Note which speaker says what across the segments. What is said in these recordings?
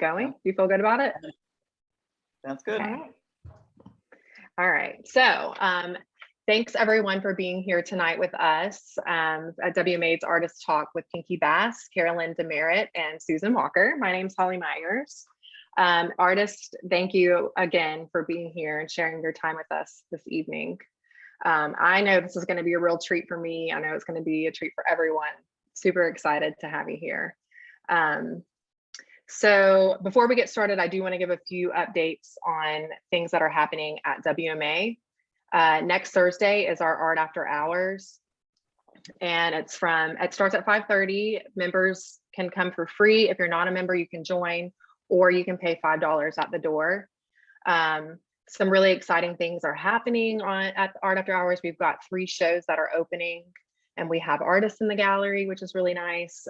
Speaker 1: going? Do you feel good about it?
Speaker 2: Sounds good.
Speaker 1: Okay. All right. So thanks everyone for being here tonight with us at WMA's Artist Talk with Pinky Bass, Carolyn DeMeritt, and Susan Walker. My name's Holly Myers. Artists, thank you again for being here and sharing your time with us this evening. I know this is going to be a real treat for me. I know it's going to be a treat for everyone. Super excited to have you here. So before we get started, I do want to give a few updates on things that are happening at WMA. Next Thursday is our Art After Hours, and it starts at 5:30. Members can come for free. If you're not a member, you can join, or you can pay $5 at the door. Some really exciting things are happening at Art After Hours. We've got 3 shows that are opening, and we have artists in the gallery, which is really nice.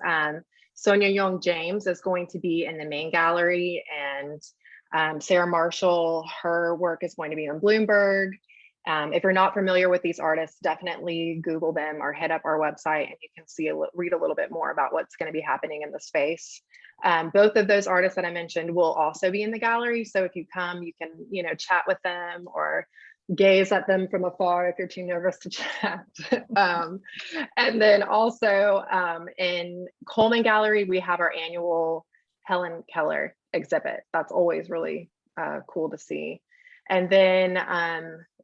Speaker 1: Sonia Young James is going to be in the main gallery, and Sarah Marshall, her work is going to be on Bloomberg. If you're not familiar with these artists, definitely Google them or head up our website and you can read a little bit more about what's going to be happening in the space. Both of those artists that I mentioned will also be in the gallery. So if you come, you can, chat with them or gaze at them from afar if you're too nervous to chat. And then also in Coleman Gallery, we have our annual Helen Keller exhibit. That's always really cool to see. And then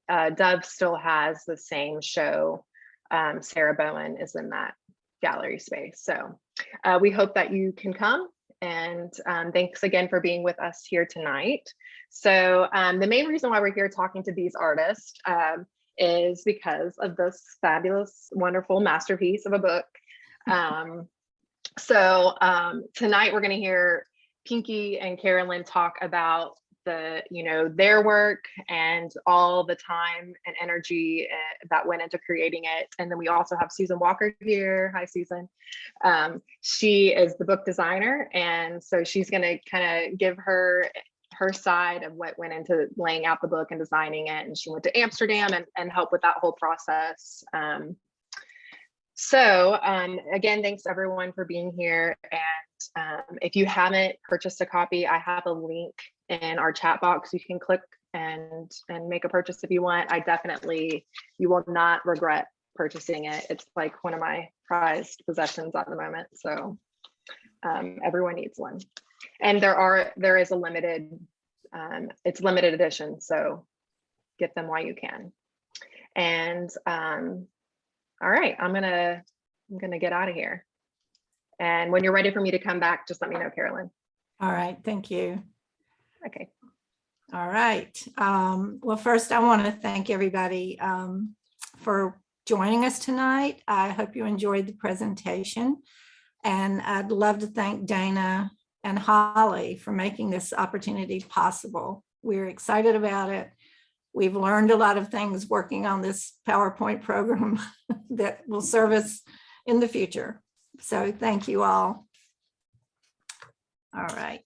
Speaker 1: Dove still has the same show. Sarah Bowen is in that gallery space. So we hope that you can come, and thanks again for being with us here tonight. So the main reason why we're here talking to these artists is because of this fabulous, wonderful masterpiece of a book. So tonight we're going to hear Pinky and Carolyn talk about their work and all the time and energy that went into creating it. And then we also have Susan Walker here. Hi, Susan. She is the book designer, and so she's going to kind of give her side of what went into laying out the book and designing it. And she went to Amsterdam and helped with that whole process. So again, thanks everyone for being here. And if you haven't purchased a copy, I have a link in our chat box. You can click and make a purchase if you want. You will not regret purchasing it. It's like one of my prized possessions at the moment. So everyone needs one. And there is a limited, it's limited edition. So get them while you can. And all right, I'm gonna get out of here. And when you're ready for me to come back, just let me know, Carolyn.
Speaker 3: All right, thank you.
Speaker 1: Okay.
Speaker 3: All right. Well, first I want to thank everybody for joining us tonight. I hope you enjoyed the presentation. And I'd love to thank Dana and Holly for making this opportunity possible. We're excited about it. We've learned a lot of things working on this PowerPoint program that will serve us in the future. So thank you all. All right.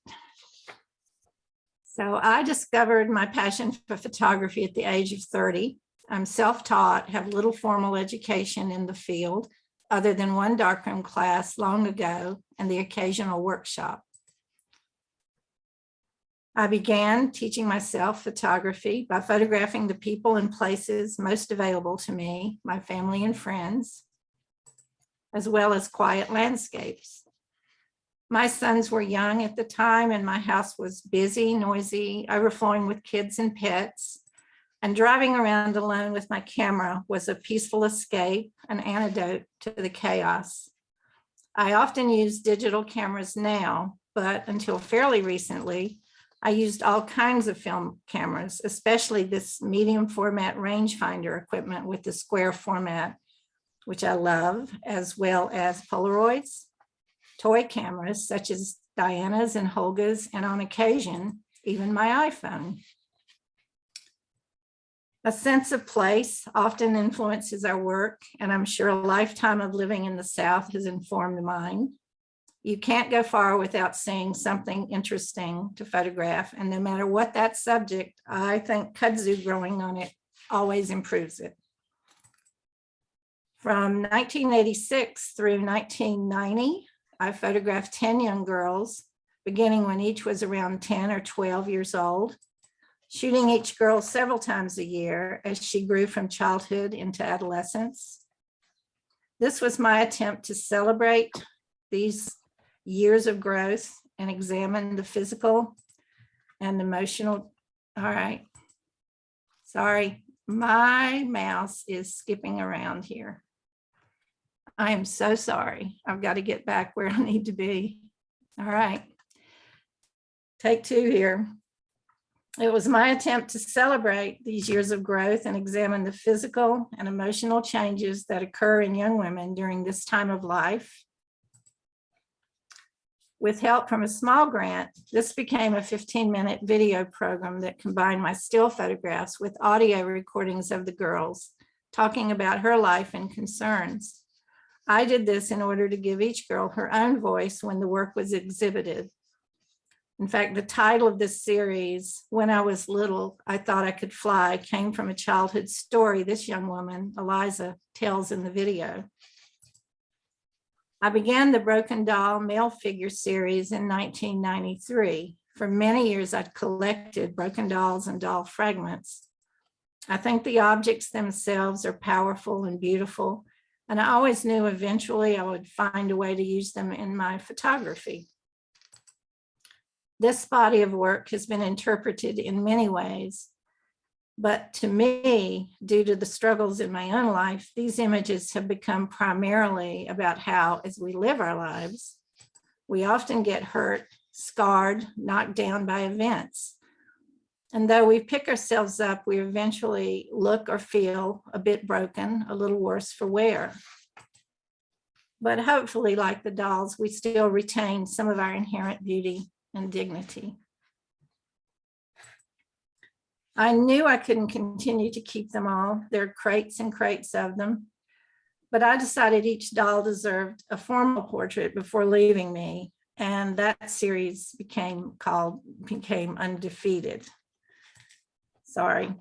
Speaker 3: So I discovered my passion for photography at the age of 30. I'm self-taught, have little formal education in the field, other than one darkroom class long ago and the occasional workshop. I began teaching myself photography by photographing the people and places most available to me, my family and friends, as well as quiet landscapes. My sons were young at the time, and my house was busy, noisy, overflowing with kids and pets. And driving around alone with my camera was a peaceful escape, an antidote to the chaos. I often use digital cameras now, but until fairly recently, I used all kinds of film cameras, especially this medium format rangefinder equipment with the square format, which I love, as well as Polaroids, toy cameras such as Diana's and Holga's, and on occasion, even my iPhone. A sense of place often influences our work, and I'm sure a lifetime of living in the South has informed mine. You can't go far without seeing something interesting to photograph, and no matter what that subject, I think kudzu growing on it always improves it. From 1986 through 1990, I photographed 10 young girls beginning when each was around 10 or 12 years old, shooting each girl several times a year as she grew from childhood into adolescence. This was my attempt to celebrate these years of growth and examine the physical and emotional. All right. Sorry, my mouse is skipping around here. I am so sorry. I've got to get back where I need to be. All right. Take two here. It was my attempt to celebrate these years of growth and examine the physical and emotional changes that occur in young women during this time of life. With help from a small grant, this became a 15-minute video program that combined my still photographs with audio recordings of the girls talking about her life and concerns. I did this in order to give each girl her own voice when the work was exhibited. In fact, the title of this series, When I Was Little, I Thought I Could Fly, came from a childhood story this young woman, Eliza, tells in the video. I began the Broken Doll Male Figure series in 1993. For many years, I'd collected broken dolls and doll fragments. I think the objects themselves are powerful and beautiful, and I always knew eventually I would find a way to use them in my photography. This body of work has been interpreted in many ways, but to me, due to the struggles in my own life, these images have become primarily about how, as we live our lives, we often get hurt, scarred, knocked down by events. And though we pick ourselves up, we eventually look or feel a bit broken, a little worse for wear. But hopefully, like the dolls, we still retain some of our inherent beauty and dignity. I knew I couldn't continue to keep them all. There are crates and crates of them, but I decided each doll deserved a formal portrait before leaving me, and that series became Undefeated. Sorry,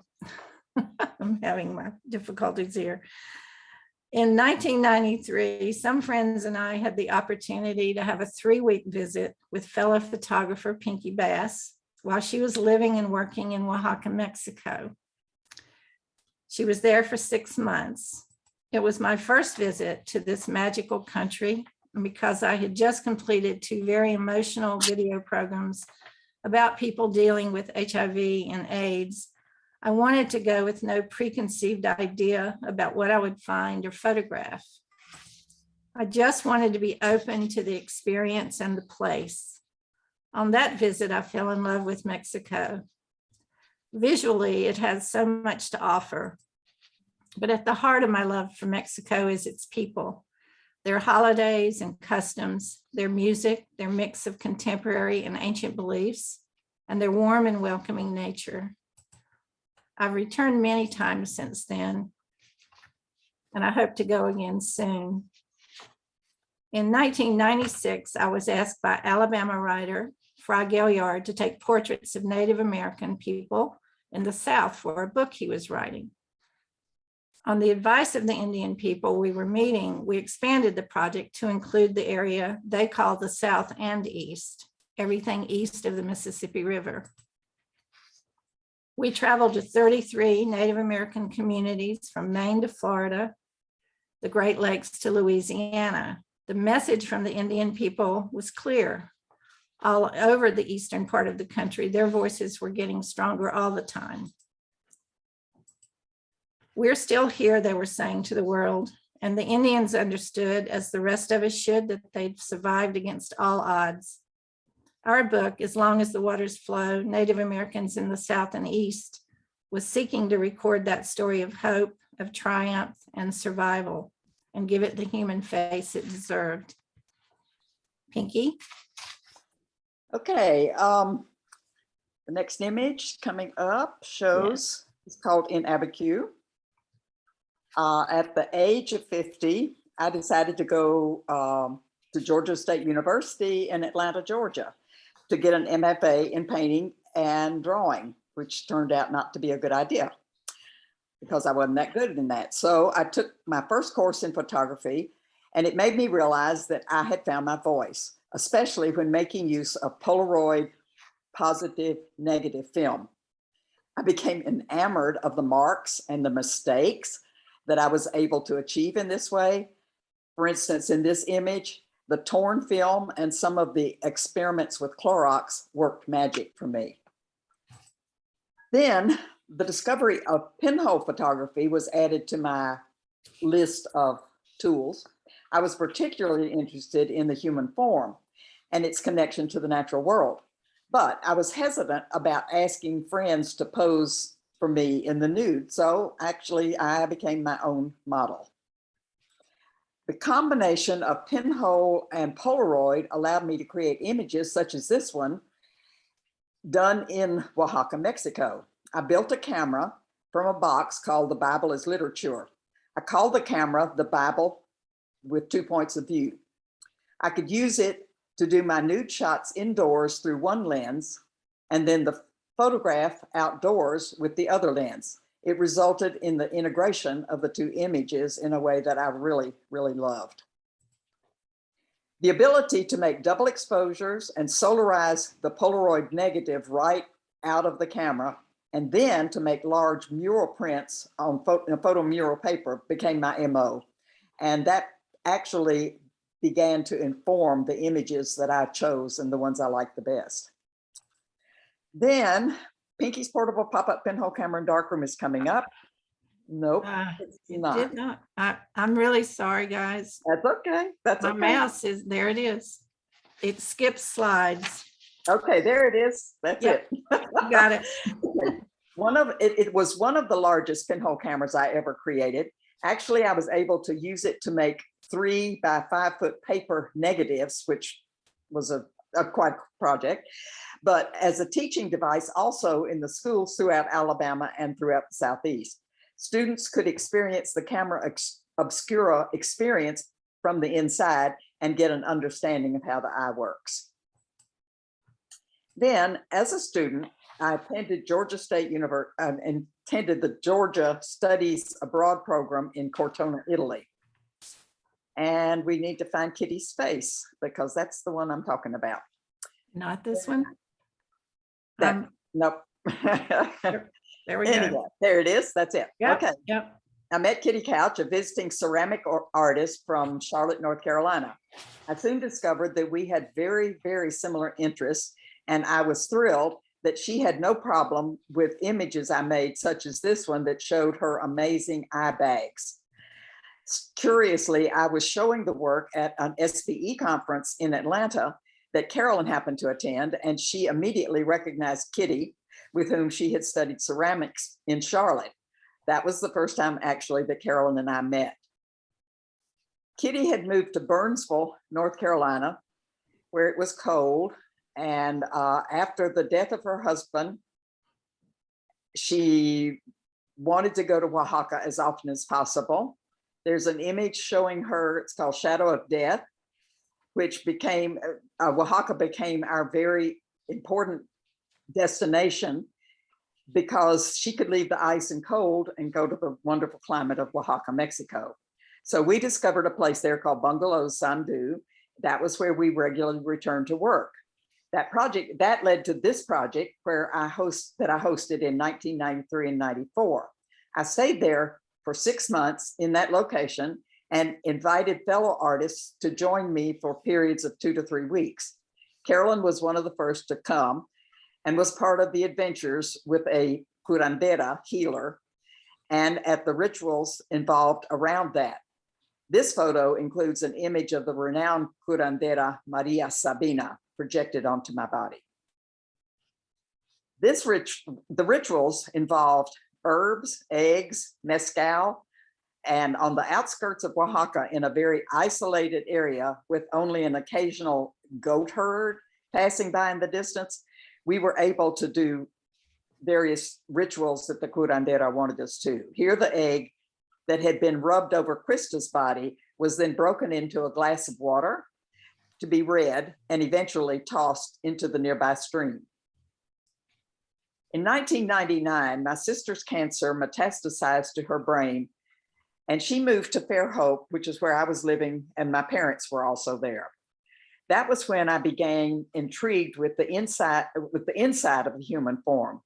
Speaker 3: I'm having my difficulties here. In 1993, some friends and I had the opportunity to have a 3-week visit with fellow photographer Pinky Bass while she was living and working in Oaxaca, Mexico. She was there for 6 months. It was my first visit to this magical country, and because I had just completed 2 very emotional video programs about people dealing with HIV and AIDS, I wanted to go with no preconceived idea about what I would find or photograph. I just wanted to be open to the experience and the place. On that visit, I fell in love with Mexico. Visually, it has so much to offer, but at the heart of my love for Mexico is its people, their holidays and customs, their music, their mix of contemporary and ancient beliefs, and their warm and welcoming nature. I've returned many times since then, and I hope to go again soon. In 1996, I was asked by Alabama writer Fry Gaillard to take portraits of Native American people in the South for a book he was writing. On the advice of the Indian people we were meeting, we expanded the project to include the area they call the South and East, everything east of the Mississippi River. We traveled to 33 Native American communities from Maine to Florida, the Great Lakes to Louisiana. The message from the Indian people was clear. All over the eastern part of the country, their voices were getting stronger all the time. We're still here, they were saying to the world, and the Indians understood, as the rest of us should, that they'd survived against all odds. Our book, As Long as the Waters Flow, Native Americans in the South and East, was seeking to record that story of hope, of triumph, and survival, and give it the human face it deserved. Pinky?
Speaker 2: Okay, the next image coming up shows, it's called In Abiquiu. At the age of 50, I decided to go to Georgia State University in Atlanta, Georgia, to get an MFA in painting and drawing, which turned out not to be a good idea because I wasn't that good in that. So I took my first course in photography, and it made me realize that I had found my voice. especially when making use of Polaroid positive negative film. I became enamored of the marks and the mistakes that I was able to achieve in this way. For instance, in this image, the torn film and some of the experiments with Clorox worked magic for me. Then the discovery of pinhole photography was added to my list of tools. I was particularly interested in the human form and its connection to the natural world, but I was hesitant about asking friends to pose for me in the nude. So actually I became my own model. The combination of pinhole and Polaroid allowed me to create images such as this one done in Oaxaca, Mexico. I built a camera from a box called The Bible is Literature. I called the camera the Bible with 2 points of view. I could use it to do my nude shots indoors through one lens and then the photograph outdoors with the other lens. It resulted in the integration of the two images in a way that I really, really loved. The ability to make double exposures and solarize the Polaroid negative right out of the camera, and then to make large mural prints on photo mural paper became my MO. And that actually began to inform the images that I chose and the ones I liked the best. Then Pinky's portable pop-up pinhole camera in darkroom is coming up. Nope, it's not.
Speaker 3: Did not. I'm really sorry, guys.
Speaker 2: That's okay. That's
Speaker 3: My
Speaker 2: okay.
Speaker 3: mouse is, there it is. It skips slides.
Speaker 2: Okay, there it is. That's
Speaker 3: Yep.
Speaker 2: it.
Speaker 3: You got it.
Speaker 2: It was one of the largest pinhole cameras I ever created. Actually, I was able to use it to make 3 by 5 foot paper negatives, which was a quite project, but as a teaching device also in the schools throughout Alabama and throughout the Southeast. Students could experience the camera obscura experience from the inside and get an understanding of how the eye works. Then, as a student, I attended Georgia State University and attended the Georgia Studies Abroad program in Cortona, Italy. And we need to find Kitty's face because that's the one I'm talking about.
Speaker 3: Not this one.
Speaker 2: Nope.
Speaker 3: There we
Speaker 2: Anyway,
Speaker 3: go.
Speaker 2: there it is. That's it.
Speaker 3: Yep,
Speaker 2: Okay.
Speaker 3: yep.
Speaker 2: I met Kitty Couch, a visiting ceramic artist from Charlotte, North Carolina. I soon discovered that we had very, very similar interests, and I was thrilled that she had no problem with images I made, such as this one that showed her amazing eye bags. Curiously, I was showing the work at an SPE conference in Atlanta that Carolyn happened to attend, and she immediately recognized Kitty, with whom she had studied ceramics in Charlotte. That was the first time actually that Carolyn and I met. Kitty had moved to Burnsville, North Carolina, where it was cold. And after the death of her husband, she wanted to go to Oaxaca as often as possible. There's an image showing her, it's called Shadow of Death, which became, Oaxaca became our very important destination because she could leave the ice and cold and go to the wonderful climate of Oaxaca, Mexico. So we discovered a place there called Bungalow Sandu. That was where we regularly returned to work. That project, that led to this project where I hosted in 1993 and 94. I stayed there for 6 months in that location and invited fellow artists to join me for periods of 2 to 3 weeks. Carolyn was one of the first to come and was part of the adventures with a curandera healer and at the rituals involved around that. This photo includes an image of the renowned curandera Maria Sabina projected onto my body. The rituals involved herbs, eggs, mezcal, and on the outskirts of Oaxaca in a very isolated area with only an occasional goat herd passing by in the distance, we were able to do various rituals that the curandera wanted us to. Here, the egg that had been rubbed over Krista's body was then broken into a glass of water to be read and eventually tossed into the nearby stream. In 1999, my sister's cancer metastasized to her brain, and she moved to Fairhope, which is where I was living, and my parents were also there. That was when I began intrigued with the inside of the human form.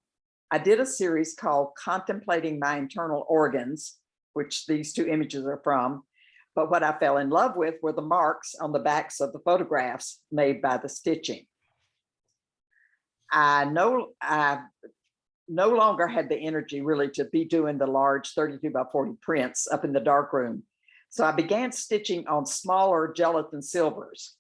Speaker 2: I did a series called Contemplating My Internal Organs, which these two images are from. But what I fell in love with were the marks on the backs of the photographs made by the stitching. I no longer had the energy really to be doing the large 32 by 40 prints up in the darkroom. So I began stitching on smaller gelatin silvers.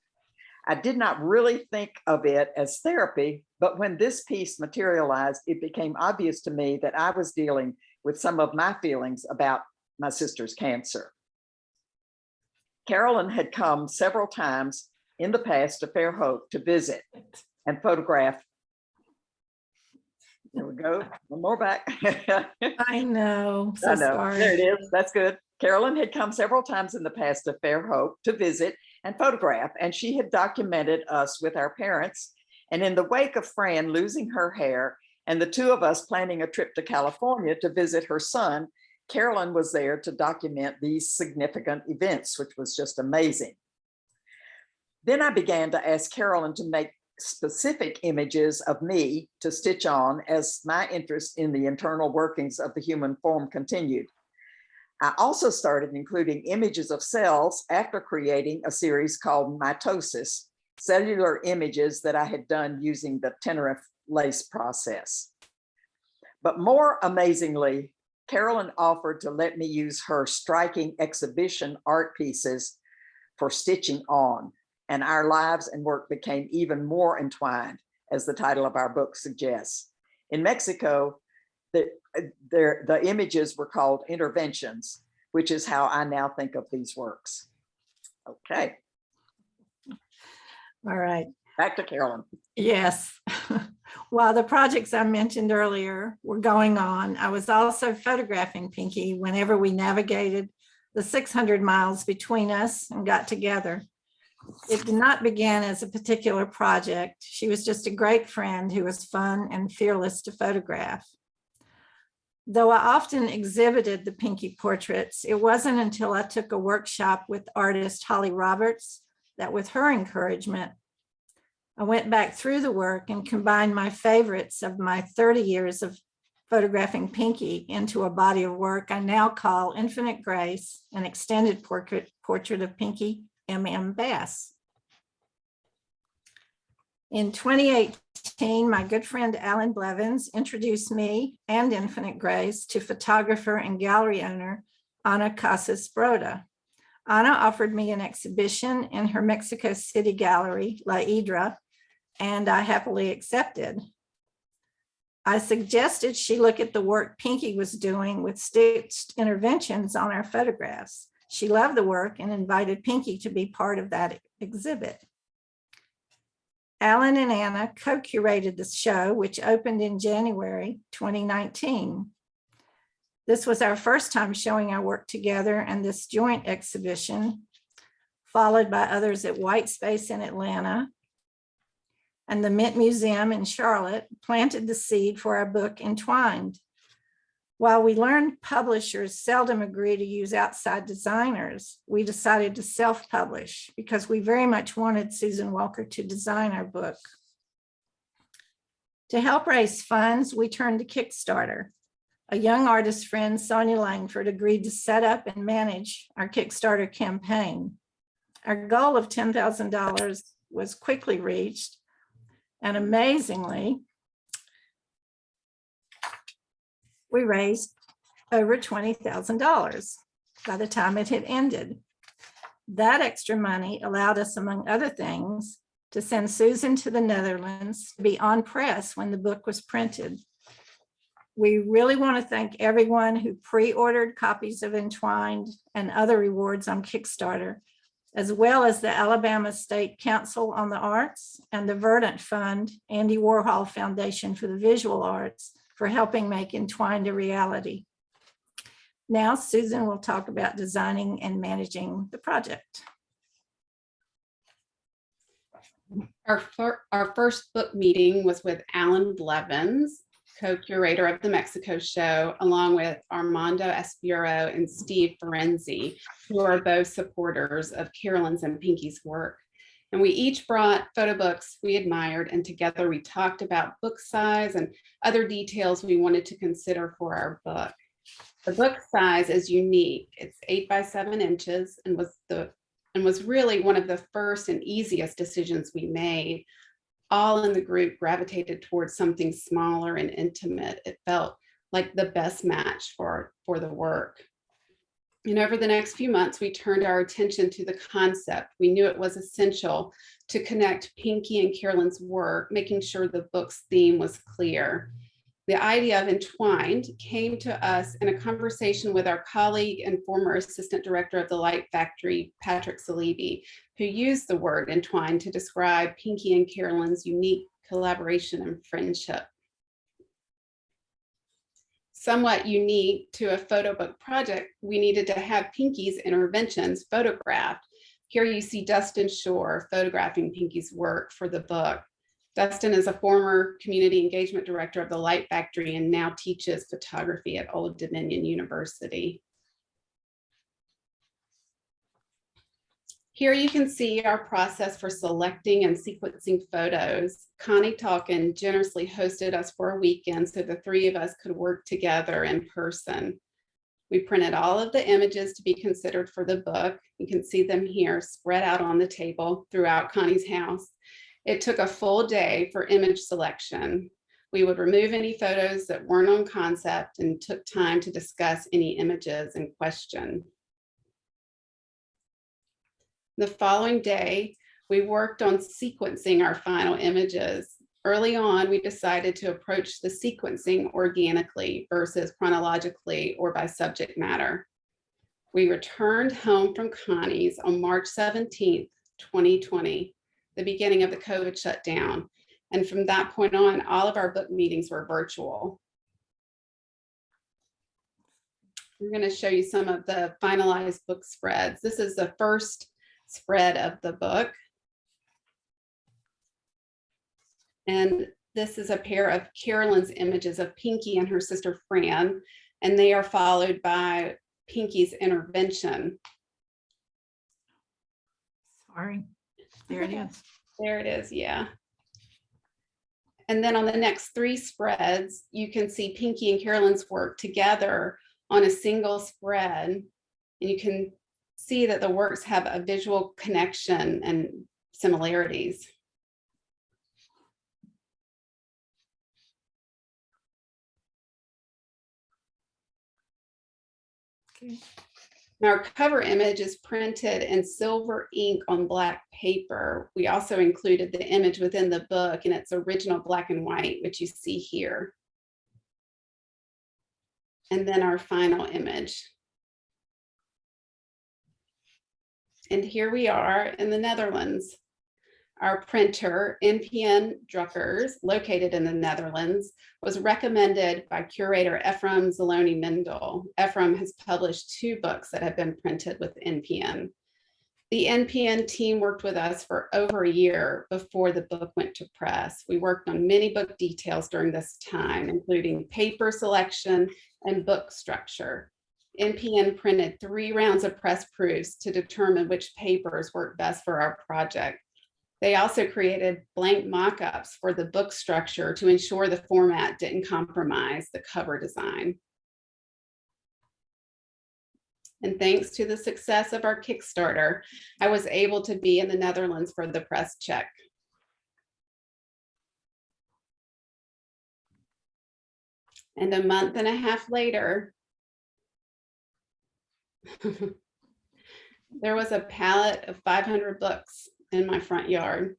Speaker 2: I did not really think of it as therapy, but when this piece materialized, it became obvious to me that I was dealing with some of my feelings about my sister's cancer. Carolyn had come several times in the past to Fairhope to visit and photograph. There we go. One more back.
Speaker 3: I know. So
Speaker 2: I know.
Speaker 3: sorry.
Speaker 2: There it is. That's good. Carolyn had come several times in the past to Fairhope to visit and photograph, and she had documented us with our parents. And in the wake of Fran losing her hair and the two of us planning a trip to California to visit her son, Carolyn was there to document these significant events, which was just amazing. Then I began to ask Carolyn to make specific images of me to stitch on as my interest in the internal workings of the human form continued. I also started including images of cells after creating a series called Mitosis, cellular images that I had done using the Tenerife lace process. But more amazingly, Carolyn offered to let me use her striking exhibition art pieces for stitching on, and our lives and work became even more entwined, as the title of our book suggests. In Mexico, the images were called interventions, which is how I now think of these works. Okay.
Speaker 3: All right.
Speaker 2: Back to Carolyn.
Speaker 3: Yes. While the projects I mentioned earlier were going on, I was also photographing Pinky whenever we navigated the 600 miles between us and got together. It did not begin as a particular project. She was just a great friend who was fun and fearless to photograph. Though I often exhibited the Pinky portraits, it wasn't until I took a workshop with artist Holly Roberts that, with her encouragement, I went back through the work and combined my favorites of my 30 years of photographing Pinky into a body of work I now call Infinite Grace, an extended portrait of Pinky M.M. Bass. In 2018, my good friend Alan Blevins introduced me and Infinite Grace to photographer and gallery owner Ana Casas Broda. Ana offered me an exhibition in her Mexico City gallery, La Hydra, and I happily accepted. I suggested she look at the work Pinky was doing with stitched interventions on our photographs. She loved the work and invited Pinky to be part of that exhibit. Alan and Anna co-curated the show, which opened in January 2019. This was our first time showing our work together, and this joint exhibition, followed by others at Whitespace in Atlanta and the Mint Museum in Charlotte, planted the seed for our book Entwined. While we learned publishers seldom agree to use outside designers, we decided to self-publish because we very much wanted Susan Walker to design our book. To help raise funds, we turned to Kickstarter. A young artist friend, Sonia Langford, agreed to set up and manage our Kickstarter campaign. Our goal of $10,000 was quickly reached, and amazingly, we raised over $20,000 by the time it had ended. That extra money allowed us, among other things, to send Susan to the Netherlands to be on press when the book was printed. We really want to thank everyone who pre-ordered copies of Entwined and other rewards on Kickstarter, as well as the Alabama State Council on the Arts and the Verdant Fund, Andy Warhol Foundation for the Visual Arts, for helping make Entwined a reality. Now, Susan will talk about designing and managing the project.
Speaker 4: Our first book meeting was with Alan Blevins, co-curator of the Mexico show, along with Armando Espiro and Steve Ferenzi, who are both supporters of Carolyn's and Pinky's work. And we each brought photo books we admired, and together we talked about book size and other details we wanted to consider for our book. The book size is unique. It's 8 by 7 inches and was really one of the first and easiest decisions we made. All in the group gravitated towards something smaller and intimate. It felt like the best match for the work. And over the next few months, we turned our attention to the concept. We knew it was essential to connect Pinky and Carolyn's work, making sure the book's theme was clear. The idea of Entwined came to us in a conversation with our colleague and former assistant director of the Light Factory, Patrick Salibi, who used the word entwined to describe Pinky and Carolyn's unique collaboration and friendship. Somewhat unique to a photo book project, we needed to have Pinky's interventions photographed. Here you see Dustin Shore photographing Pinky's work for the book. Dustin is a former community engagement director of the Light Factory and now teaches photography at Old Dominion University. Here you can see our process for selecting and sequencing photos. Connie Talkin generously hosted us for a weekend so the three of us could work together in person. We printed all of the images to be considered for the book. You can see them here spread out on the table throughout Connie's house. It took a full day for image selection. We would remove any photos that weren't on concept and took time to discuss any images in question. The following day, we worked on sequencing our final images. Early on, we decided to approach the sequencing organically versus chronologically or by subject matter. We returned home from Connie's on March 17th, 2020, the beginning of the COVID shutdown. And from that point on, all of our book meetings were virtual. We're going to show you some of the finalized book spreads. This is the first spread of the book. And this is a pair of Carolyn's images of Pinky and her sister Fran, and they are followed by Pinky's intervention.
Speaker 3: Sorry, there it is.
Speaker 4: There it is, yeah. And then on the next 3 spreads, you can see Pinky and Carolyn's work together on a single spread. And you can see that the works have a visual connection and similarities.
Speaker 3: Okay.
Speaker 4: Our cover image is printed in silver ink on black paper. We also included the image within the book in its original black and white, which you see here. And then our final image. And here we are in the Netherlands. Our printer, NPN Druckers, located in the Netherlands, was recommended by curator Ephraim Zaloni Mendel. Ephraim has published 2 books that have been printed with NPN. The NPN team worked with us for over a year before the book went to press. We worked on many book details during this time, including paper selection and book structure. NPN printed 3 rounds of press proofs to determine which papers worked best for our project. They also created blank mock-ups for the book structure to ensure the format didn't compromise the cover design. And thanks to the success of our Kickstarter, I was able to be in the Netherlands for the press check. And a month and a half later, there was a pallet of 500 books in my front yard.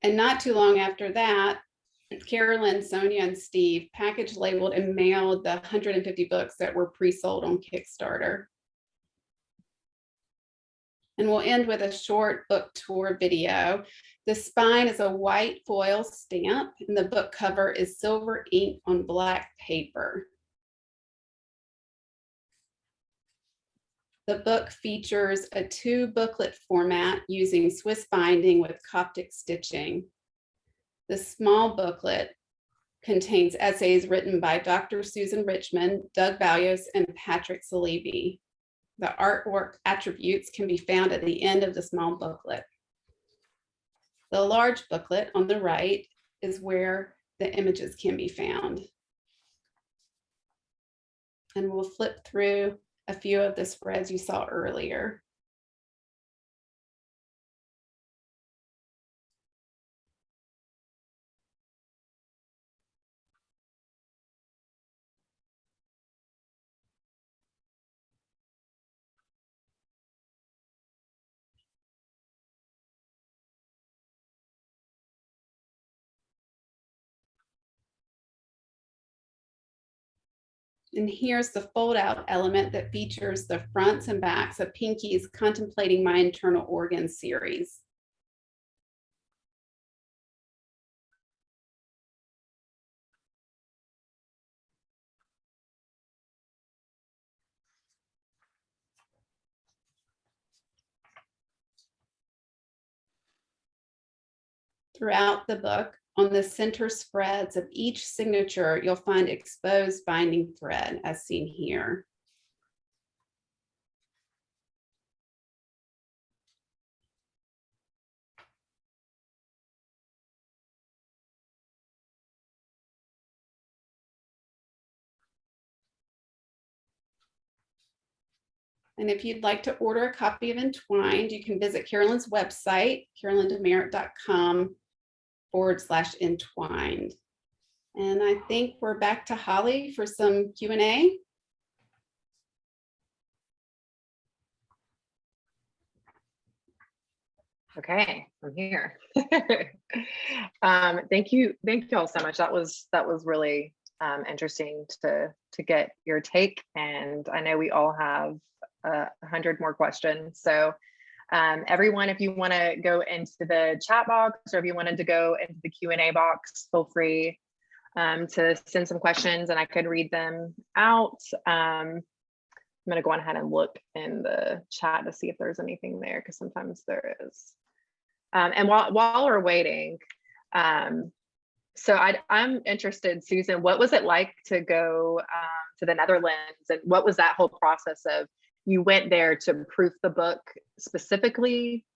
Speaker 4: And not too long after that, Carolyn, Sonia, and Steve package labeled and mailed the 150 books that were pre-sold on Kickstarter. And we'll end with a short book tour video. The spine is a white foil stamp, and the book cover is silver ink on black paper. The book features a 2-booklet format using Swiss binding with Coptic stitching. The small booklet contains essays written by Dr. Susan Richmond, Doug Valios, and Patrick Salibi. The artwork attributes can be found at the end of the small booklet. The large booklet on the right is where the images can be found. And we'll flip through a few of the spreads you saw earlier. And here's the fold out element that features the fronts and backs of Pinky's Contemplating My Internal Organs series. Throughout the book, on the center spreads of each signature, you'll find exposed binding thread as seen here. And if you'd like to order a copy of Entwined, you can visit Carolyn's website, carolyndemerit.com/entwined. And I think we're back to Holly for some Q&A.
Speaker 1: Okay, I'm here. Thank you all so much. That was really interesting to get your take, and I know we all have 100 more questions. So everyone, if you want to go into the chat box, or if you wanted to go into the Q&A box, feel free to send some questions and I could read them out. I'm going to go ahead and look in the chat to see if there's anything there, because sometimes there is. And while we're waiting, so I'm interested, Susan, what was it like to go to the Netherlands, and what was that whole process of, you went there to proof the book specifically,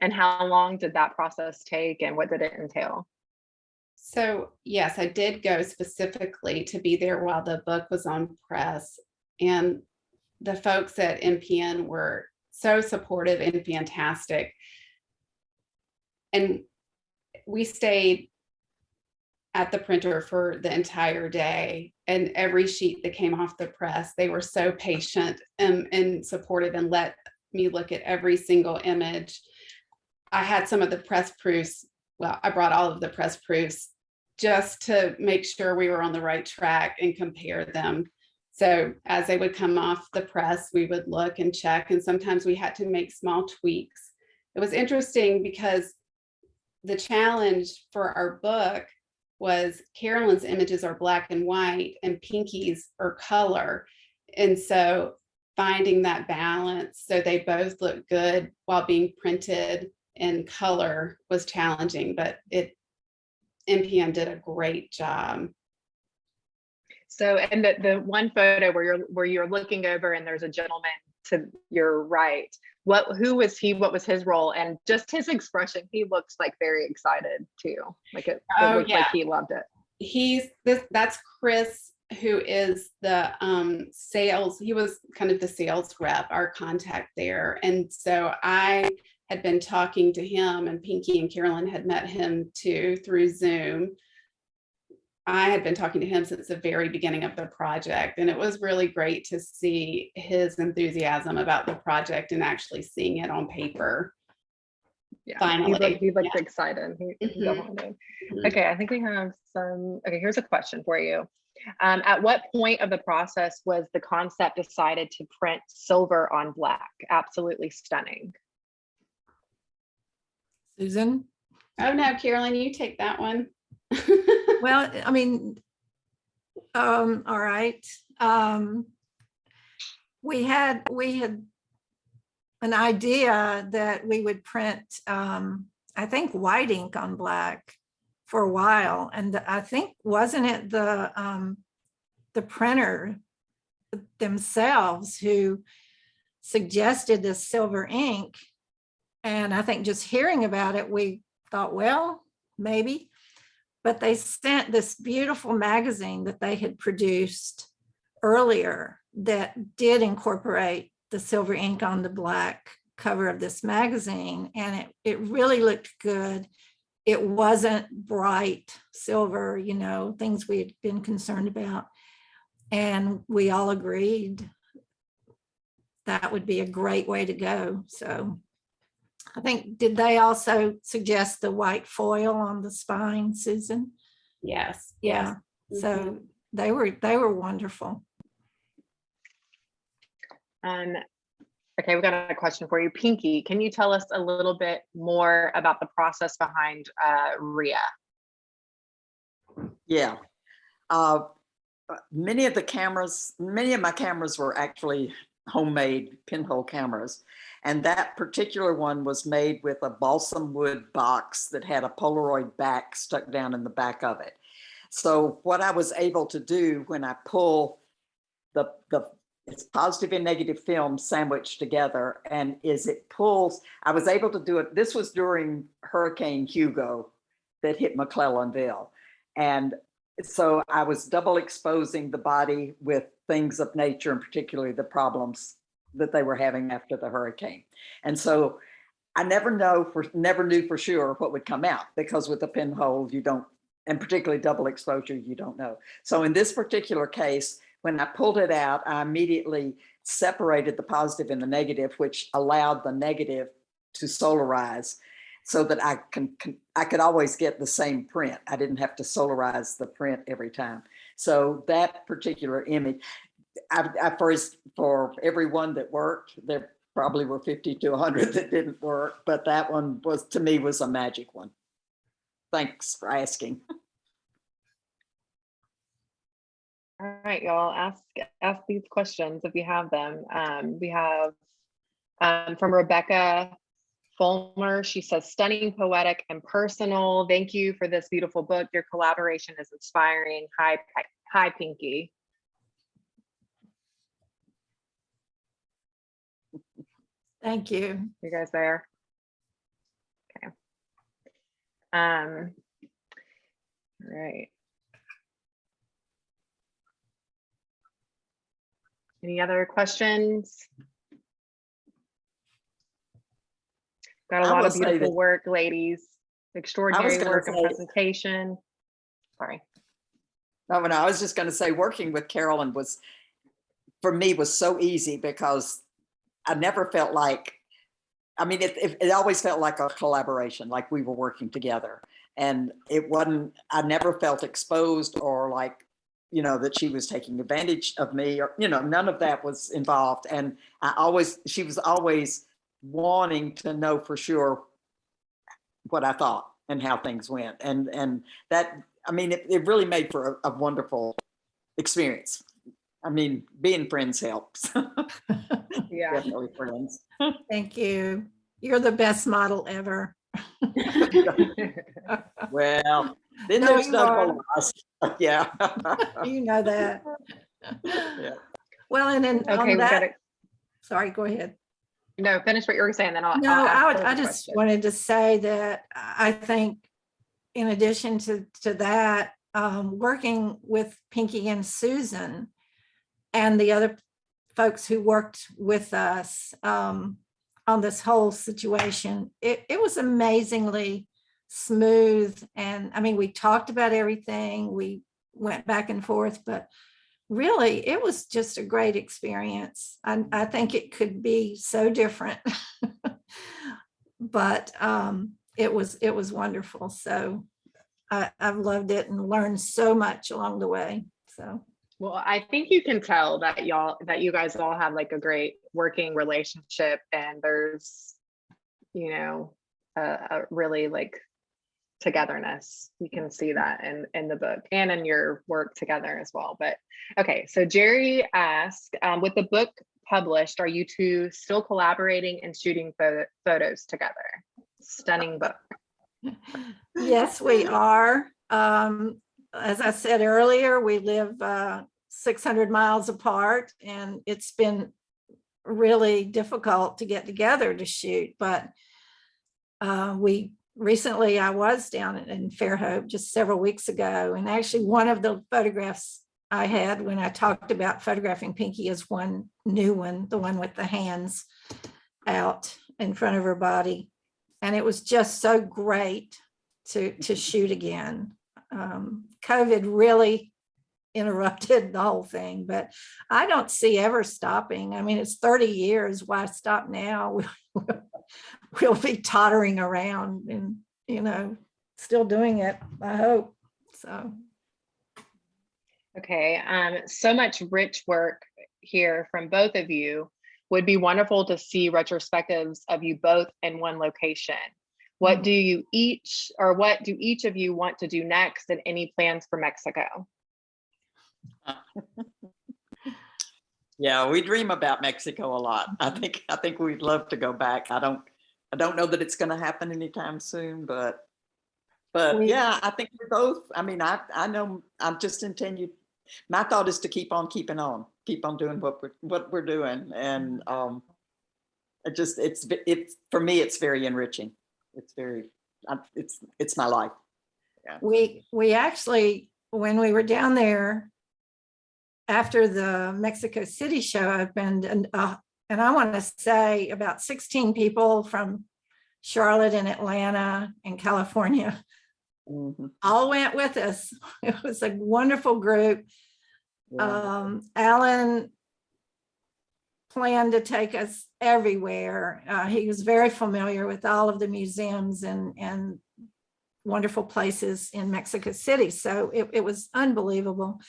Speaker 1: and how long did that process take, and what did it entail?
Speaker 4: So yes, I did go specifically to be there while the book was on press, and the folks at NPN were so supportive and fantastic. And we stayed at the printer for the entire day, and every sheet that came off the press, they were so patient and supportive and let me look at every single image. I had some of the press proofs. Well, I brought all of the press proofs just to make sure we were on the right track and compare them. So as they would come off the press, we would look and check, and sometimes we had to make small tweaks. It was interesting because the challenge for our book was Carolyn's images are black and white and Pinky's are color. And so finding that balance so they both look good while being printed in color was challenging, but NPN did a great job.
Speaker 1: So, and the one photo where you're looking over and there's a gentleman to your right, who was he? What was his role? And just his expression, he looks like very excited too. Like it looked like he loved it.
Speaker 4: That's Chris, who is the sales. He was kind of the sales rep, our contact there. And so I had been talking to him, and Pinky and Carolyn had met him too through Zoom. I had been talking to him since the very beginning of the project, and it was really great to see his enthusiasm about the project and actually seeing it on paper.
Speaker 1: Yeah,
Speaker 4: finally.
Speaker 1: He looked excited. He definitely did. Okay, I think we have some. Okay, here's a question for you. At what point of the process was the concept decided to print silver on black? Absolutely stunning.
Speaker 3: Susan?
Speaker 4: Oh no, Carolyn, you take that one.
Speaker 3: Well, I mean, all right. We had an idea that we would print, I think, white ink on black for a while. And I think, wasn't it the printer themselves who suggested this silver ink. And I think just hearing about it, we thought, well, maybe. But they sent this beautiful magazine that they had produced earlier that did incorporate the silver ink on the black cover of this magazine. And it really looked good. It wasn't bright silver, you know, things we had been concerned about. And we all agreed that would be a great way to go. So I think, did they also suggest the white foil on the spine, Susan?
Speaker 4: Yes.
Speaker 3: Yeah.
Speaker 4: Yes.
Speaker 3: So they were wonderful.
Speaker 1: Okay, we've got a question for you. Pinky, can you tell us a little bit more about the process behind RIA?
Speaker 2: Yeah. Many of my cameras were actually homemade pinhole cameras. And that particular one was made with a balsam wood box that had a Polaroid back stuck down in the back of it. So what I was able to do when I pull it's positive and negative film sandwiched together, and I was able to do it. This was during Hurricane Hugo that hit McClellanville. And so I was double exposing the body with things of nature, and particularly the problems that they were having after the hurricane. And so I never knew for sure what would come out, because with a pinhole, you don't, and particularly double exposure, you don't know. So in this particular case, when I pulled it out, I immediately separated the positive and the negative, which allowed the negative to solarize, so that I could always get the same print. I didn't have to solarize the print every time. So that particular image, for every one that worked, there probably were 50 to 100 that didn't work, but that one was, to me, was a magic one. Thanks for asking.
Speaker 1: All right, y'all, ask these questions if you have them. We have from Rebecca Fulmer. She says, stunning, poetic, and personal. Thank you for this beautiful book. Your collaboration is inspiring. Hi, Pinky.
Speaker 3: Thank you.
Speaker 1: You guys there? Okay. All right. Any other questions? Got a lot of beautiful work, ladies. Extraordinary work and presentation. Sorry.
Speaker 2: No, I was just going to say, working with Carolyn was, for me, was so easy, because I never felt like, I mean, it always felt like a collaboration, like we were working together. And it wasn't, I never felt exposed or like, you know, that she was taking advantage of me, or, you know, none of that was involved. And she was always wanting to know for sure what I thought and how things went. And that, I mean, it really made for a wonderful experience. I mean, being friends helps.
Speaker 1: Yeah.
Speaker 2: Definitely friends.
Speaker 3: Thank you. You're the best model ever.
Speaker 2: Well, then
Speaker 3: No,
Speaker 2: there's
Speaker 3: you
Speaker 2: no
Speaker 3: are.
Speaker 2: loss. Yeah.
Speaker 3: You know that.
Speaker 2: Yeah.
Speaker 3: Well, and then
Speaker 1: Okay,
Speaker 3: on that, sorry, go ahead.
Speaker 1: No, finish what you were saying, then I'll
Speaker 3: No,
Speaker 1: ask
Speaker 3: I just
Speaker 1: question.
Speaker 3: wanted to say that I think in addition to that, working with Pinky and Susan and the other folks who worked with us on this whole situation, it was amazingly smooth. And I mean, we talked about everything, we went back and forth, but really it was just a great experience. I think it could be so different, but it was wonderful. So I've loved it and learned so much along the way. So.
Speaker 1: Well, I think you can tell that you guys all have like a great working relationship, and there's, you know, a really like togetherness. You can see that in the book and in your work together as well. But okay, so Jerry asked, with the book published, are you two still collaborating and shooting photos together? Stunning book.
Speaker 3: Yes, we are. As I said earlier, we live 600 miles apart, and it's been really difficult to get together to shoot, but we recently, I was down in Fairhope just several weeks ago, and actually one of the photographs I had when I talked about photographing Pinky is one new one, the one with the hands out in front of her body. And it was just so great to shoot again. COVID really interrupted the whole thing, but I don't see ever stopping. I mean, it's 30 years. Why stop now? We'll be tottering around and, you know, still doing it, I hope. So.
Speaker 1: Okay, so much rich work here from both of you. Would be wonderful to see retrospectives of you both in one location. What do you each, or what do each of you want to do next, and any plans for Mexico?
Speaker 2: Yeah, we dream about Mexico a lot. I think we'd love to go back. I don't know that it's going to happen anytime soon, but yeah, I think we're both. I mean, I know I'm just intended. My thought is to keep on keeping on, keep on doing what we're doing, and it's for me, it's very enriching. It's very, it's my life. Yeah.
Speaker 3: We actually, when we were down there after the Mexico City show opened, and I want to say about 16 people from Charlotte and Atlanta and California all went with us. It was a wonderful group.
Speaker 2: Yeah.
Speaker 3: Alan planned to take us everywhere. He was very familiar with all of the museums and wonderful places in Mexico City. So it was unbelievable.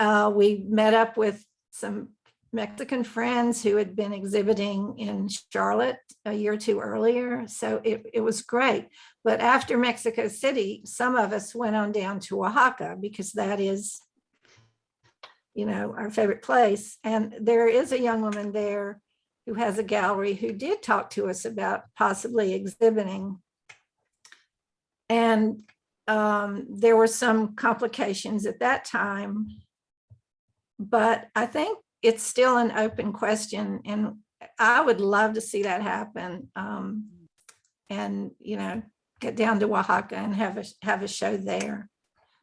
Speaker 3: We met up with some Mexican friends who had been exhibiting in Charlotte a year or two earlier. So it was great. But after Mexico City, some of us went on down to Oaxaca because that is, you know, our favorite place. And there is a young woman there who has a gallery who did talk to us about possibly exhibiting. And there were some complications at that time, but I think it's still an open question, and I would love to see that happen. And, you know, get down to Oaxaca and have a show there.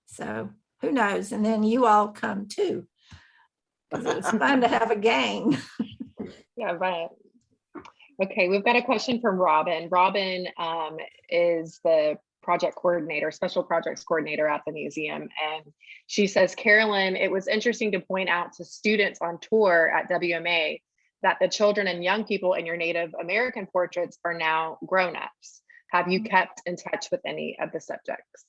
Speaker 3: So who knows? And then you all come too, because it was fun to have a gang.
Speaker 1: Yeah, right. Okay, we've got a question from Robin. Robin is the project coordinator, special projects coordinator at the museum. And she says, Carolyn, it was interesting to point out to students on tour at WMA that the children and young people in your Native American portraits are now grown-ups. Have you kept in touch with any of the subjects?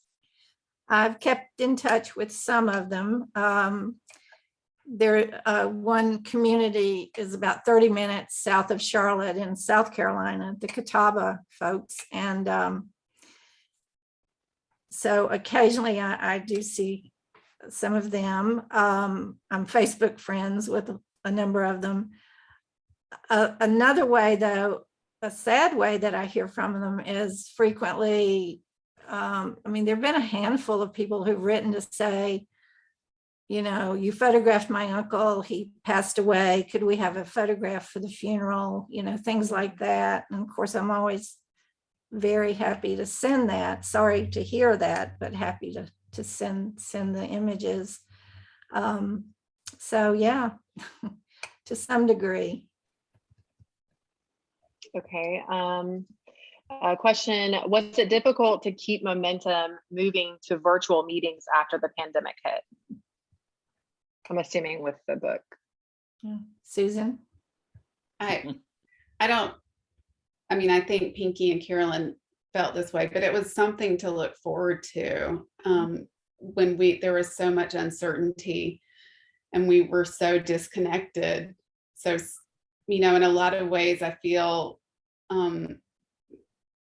Speaker 3: I've kept in touch with some of them. One community is about 30 minutes south of Charlotte in South Carolina, the Catawba folks. And so occasionally I do see some of them. I'm Facebook friends with a number of them. Another way, though, a sad way that I hear from them is frequently, I mean, there've been a handful of people who've written to say, you know, you photographed my uncle, he passed away, could we have a photograph for the funeral, you know, things like that. And of course, I'm always very happy to send that. Sorry to hear that, but happy to send the images. So yeah, to some degree.
Speaker 1: Okay. Question, was it difficult to keep momentum moving to virtual meetings after the pandemic hit? I'm assuming with the book.
Speaker 3: Yeah. Susan?
Speaker 4: I mean, I think Pinky and Carolyn felt this way, but it was something to look forward to when there was so much uncertainty and we were so disconnected. So, you know, in a lot of ways, I feel in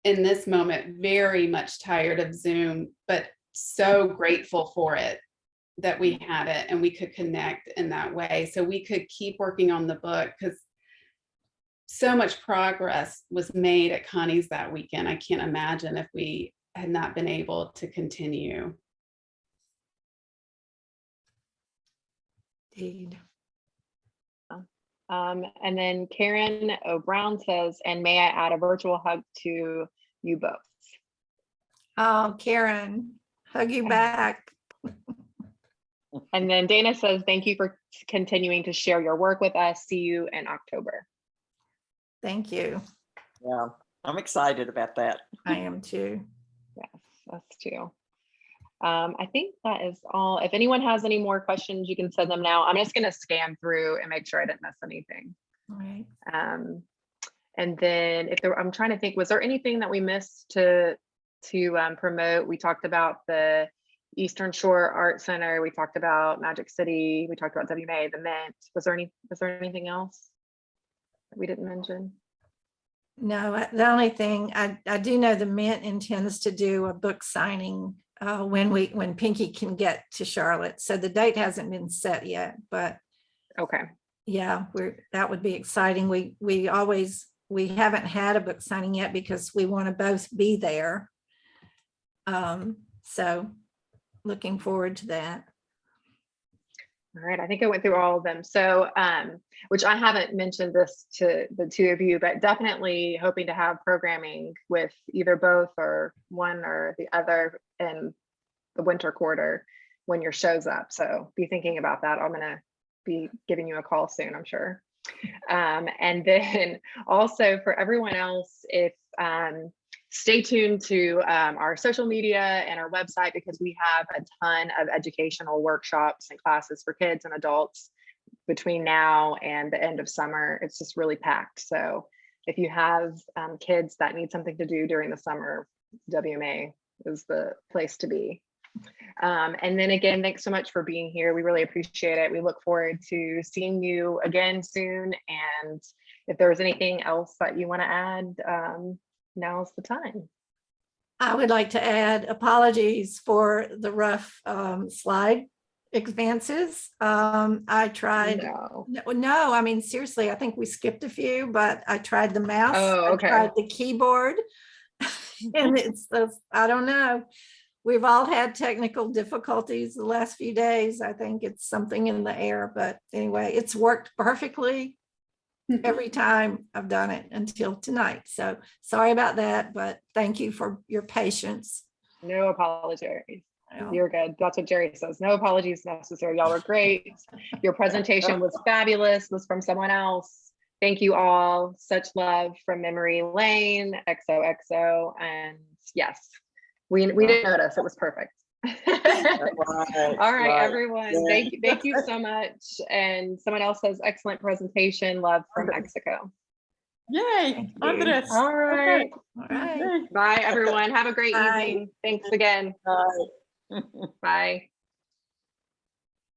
Speaker 4: this moment very much tired of Zoom, but so grateful for it, that we had it and we could connect in that way. So we could keep working on the book, because so much progress was made at Connie's that weekend. I can't imagine if we had not been able to continue.
Speaker 3: Indeed.
Speaker 1: And then Karen O'Brown says, and may I add a virtual hug to you both.
Speaker 3: Oh, Karen, hug you back.
Speaker 1: And then Dana says, thank you for continuing to share your work with us. See you in October.
Speaker 3: Thank you.
Speaker 2: Yeah, I'm excited about that.
Speaker 3: I am too.
Speaker 1: Yes, us too. I think that is all. If anyone has any more questions, you can send them now. I'm just going to scan through and make sure I didn't miss anything.
Speaker 3: All right.
Speaker 1: And then if there, I'm trying to think, was there anything that we missed to promote? We talked about the Eastern Shore Art Center. We talked about Magic City. We talked about WMA, the Mint. Was there anything else that we didn't mention?
Speaker 3: No, the only thing I do know, the Mint intends to do a book signing when Pinky can get to Charlotte. So the date hasn't been set yet, but
Speaker 1: Okay.
Speaker 3: yeah, that would be exciting. We haven't had a book signing yet because we want to both be there. So looking forward to that.
Speaker 1: All right, I think I went through all of them. So, which I haven't mentioned this to the two of you, but definitely hoping to have programming with either both or one or the other in the winter quarter when your show's up. So be thinking about that. I'm gonna be giving you a call soon, I'm sure. And then also for everyone else, if stay tuned to our social media and our website, because we have a ton of educational workshops and classes for kids and adults between now and the end of summer. It's just really packed. So if you have kids that need something to do during the summer, WMA is the place to be. And then again, thanks so much for being here. We really appreciate it. We look forward to seeing you again soon. And if there was anything else that you want to add, now's the time.
Speaker 3: I would like to add apologies for the rough slide advances. I tried. No, I mean, seriously, I think we skipped a few, but I tried the mouse.
Speaker 1: Oh, okay.
Speaker 3: I tried the keyboard. And I don't know. We've all had technical difficulties the last few days. I think it's something in the air, but anyway, it's worked perfectly every time I've done it until tonight. So sorry about that, but thank you for your patience.
Speaker 1: No apologies.
Speaker 3: Yeah.
Speaker 1: You're good. That's what Jerry says. No apologies necessary. Y'all were great. Your presentation was fabulous. Was from someone else. Thank you all. Such love from Memory Lane, XOXO. And yes, we didn't notice. It was perfect. All right, everyone.
Speaker 2: Yeah.
Speaker 1: Thank you so much. And someone else says excellent presentation. Love from Mexico.
Speaker 2: Yay. Andres.
Speaker 1: All right.
Speaker 2: Okay.
Speaker 3: All right.
Speaker 1: Bye, everyone. Have a great
Speaker 3: Bye.
Speaker 1: evening. Thanks again.
Speaker 2: Bye.
Speaker 1: Bye.